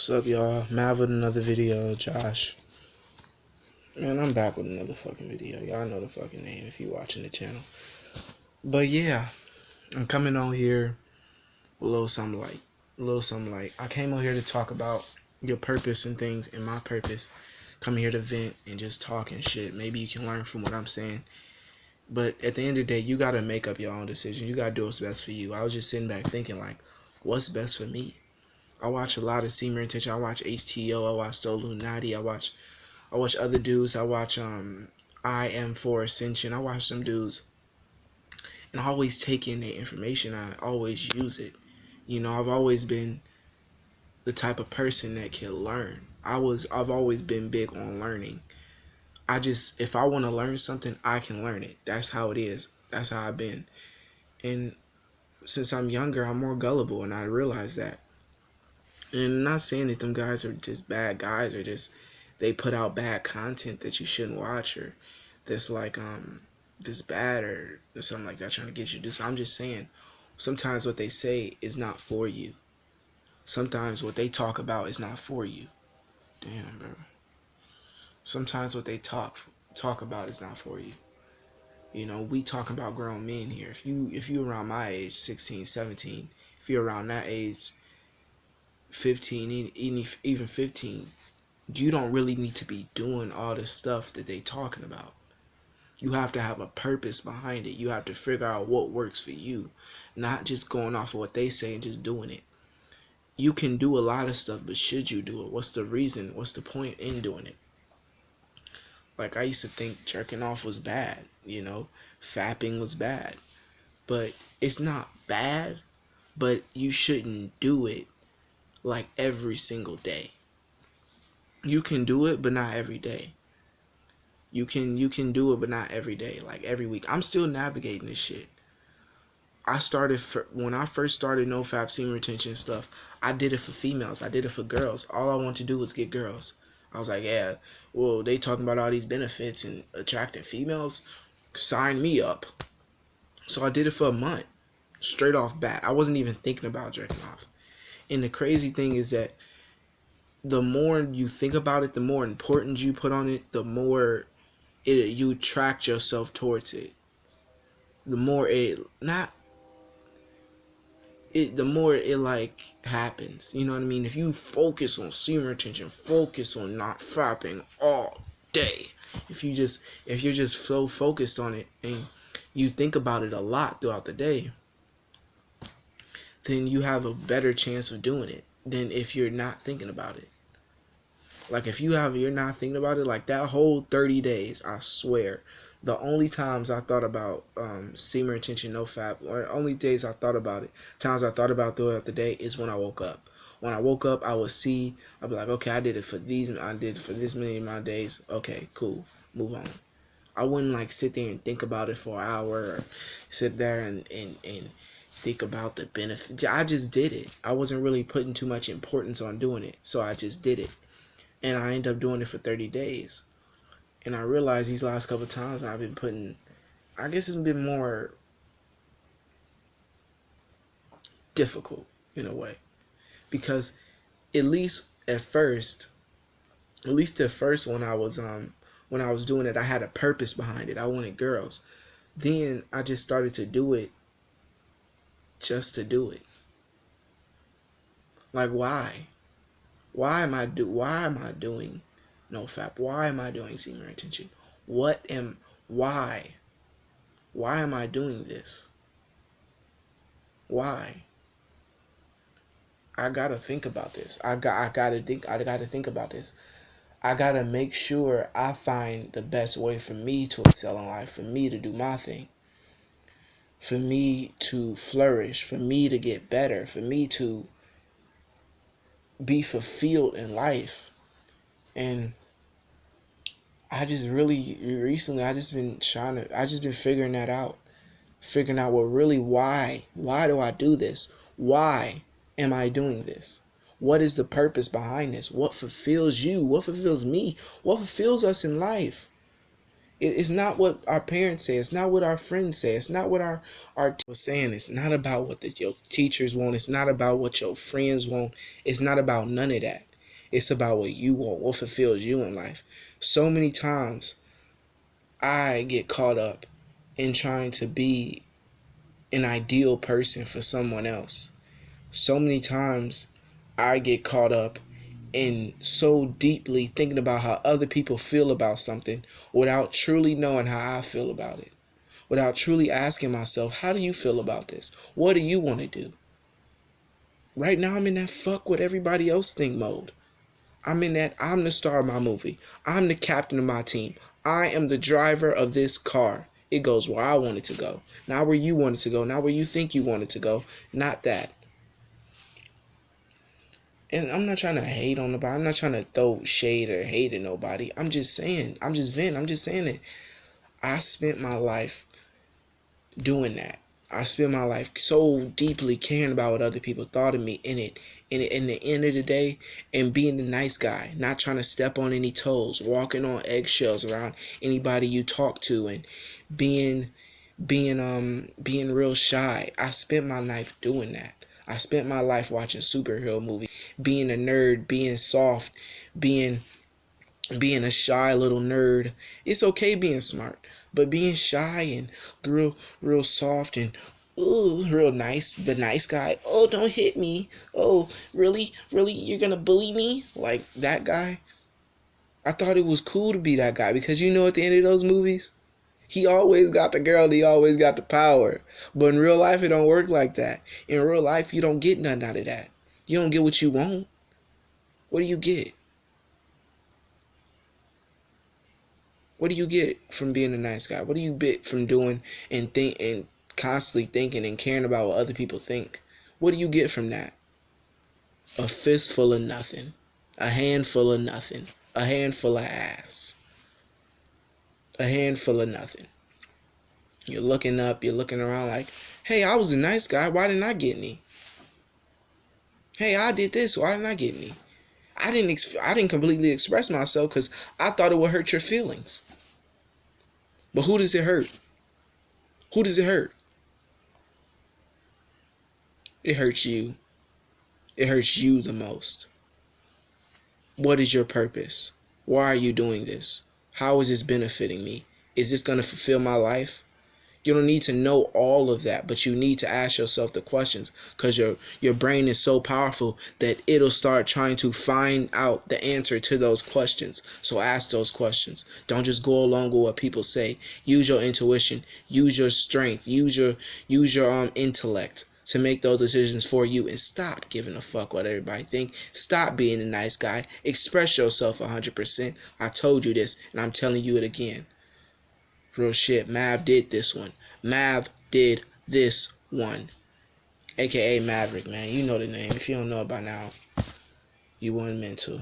What's up, y'all? Mav with another video, Josh. Man, I'm back with another fucking video. Y'all know the fucking name if you watching the channel. But yeah, I'm coming on here with a little something light. I came on here to talk about your purpose and things and my purpose. Coming here to vent and just talk and shit. Maybe you can learn from what I'm saying. But at the end of the day, you gotta make up your own decision. You gotta do what's best for you. I was just sitting back thinking, like, what's best for me? I watch a lot of Seymour Intention. I watch HTO. I watch Illuminati. I watch other dudes. I watch I Am for Ascension. I watch some dudes, and I always take in the information. I always use it. You know, I've always been the type of person that can learn. I've always been big on learning. If I want to learn something, I can learn it. That's how it is. That's how I've been. And since I'm younger, I'm more gullible, and I realize that. And I'm not saying that them guys are just bad guys or just they put out bad content that you shouldn't watch or that's like this bad or something like that trying to get you to do. So I'm just saying sometimes what they say is not for you. Sometimes what they talk about is not for you. Damn, bro. Sometimes what they talk about is not for you. You know, we talk about grown men here. If you around my age, 16, 17, if you're around that age, 15, even 15, you don't really need to be doing all the stuff that they talking about. You have to have a purpose behind it. You have to figure out what works for you, not just going off of what they say and just doing it. You can do a lot of stuff, but should you do it? What's the reason? What's the point in doing it? Like, I used to think jerking off was bad, you know, fapping was bad, but it's not bad, but you shouldn't do it like every single day. You can do it, but not every day. You can do it, but not every day, like every week. I'm still navigating this shit. When I first started NoFap Seymour Intention stuff, I did it for females. I did it for girls. All I wanted to do was get girls. I was like, yeah, well, they talking about all these benefits and attracting females. Sign me up. So I did it for a month, straight off bat. I wasn't even thinking about jerking off. And the crazy thing is that the more you think about it, the more importance you put on it, the more you attract yourself towards it. The more the more it like happens. You know what I mean? If you focus on Seymour Intention, focus on not fapping all day. If you're just so focused on it and you think about it a lot throughout the day, then you have a better chance of doing it than if you're not thinking about it. Like if you're not thinking about it, like that whole 30 days, I swear, the only times I thought about Seymour Intention NoFap, or only days I thought about it, times I thought about throughout the day is when I woke up. When I woke up, I'd be like, okay, I did it for this many of my days. Okay, cool, move on. I wouldn't like sit there and think about it for an hour or sit there and think about the benefit. I just did it. I wasn't really putting too much importance on doing it, so I just did it. And I ended up doing it for 30 days. And I realized these last couple of times when I've been putting, I guess it's been more difficult in a way. Because at least at first when I was doing it, I had a purpose behind it. I wanted girls. Then I just started to do it just to do it. Like, why? Why am I doing NoFap? Why am I doing Seymour Intention? Why am I doing this? Why? I gotta think about this. I gotta think about this. I gotta make sure I find the best way for me to excel in life, for me to do my thing, for me to flourish, for me to get better, for me to be fulfilled in life. And I just really recently I just been figuring that out. Figuring out why do I do this? Why am I doing this? What is the purpose behind this? What fulfills you? What fulfills me? What fulfills us in life? It's not what our parents say. It's not what our friends say. It's not what our teachers saying. It's not about what your teachers want. It's not about what your friends want. It's not about none of that. It's about what you want, what fulfills you in life. So many times I get caught up in trying to be an ideal person for someone else. So many times I get caught up in so deeply thinking about how other people feel about something without truly knowing how I feel about it. Without truly asking myself, how do you feel about this? What do you want to do? Right now I'm in that fuck what everybody else think mode. I'm in that I'm the star of my movie. I'm the captain of my team. I am the driver of this car. It goes where I want it to go. Not where you want it to go. Not where you think you want it to go. Not that. And I'm not trying to hate on nobody. I'm not trying to throw shade or hate at nobody. I'm just saying. I'm just venting. I'm just saying that I spent my life doing that. I spent my life so deeply caring about what other people thought of me in the end of the day, and being the nice guy, not trying to step on any toes, walking on eggshells around anybody you talk to, and being being real shy. I spent my life doing that. I spent my life watching superhero movies, being a nerd, being soft, being being a shy little nerd. It's okay being smart, but being shy and real soft and ooh, real nice, the nice guy. Oh, don't hit me. Oh, really, you're gonna bully me like that guy? I thought it was cool to be that guy because you know at the end of those movies, he always got the girl, he always got the power. But in real life, it don't work like that. In real life, you don't get nothing out of that. You don't get what you want. What do you get? What do you get from being a nice guy? What do you get from doing and constantly thinking and caring about what other people think? What do you get from that? A fistful of nothing. A handful of nothing. A handful of ass. A handful of nothing. You're looking up, you're looking around like, hey, I was a nice guy. Why didn't I get any? Hey, I did this. Why didn't I get any? I didn't completely express myself because I thought it would hurt your feelings. But who does it hurt? Who does it hurt? It hurts you. It hurts you the most. What is your purpose? Why are you doing this? How is this benefiting me? Is this going to fulfill my life? You don't need to know all of that, but you need to ask yourself the questions because your brain is so powerful that it'll start trying to find out the answer to those questions. So ask those questions. Don't just go along with what people say. Use your intuition. Use your strength. Use your intellect to make those decisions for you, and stop giving a fuck what everybody think. Stop being a nice guy. Express yourself 100%. I told you this, and I'm telling you it again. Real shit. Mav did this one. Mav did this one. AKA Maverick, man. You know the name. If you don't know it by now, you weren't meant to.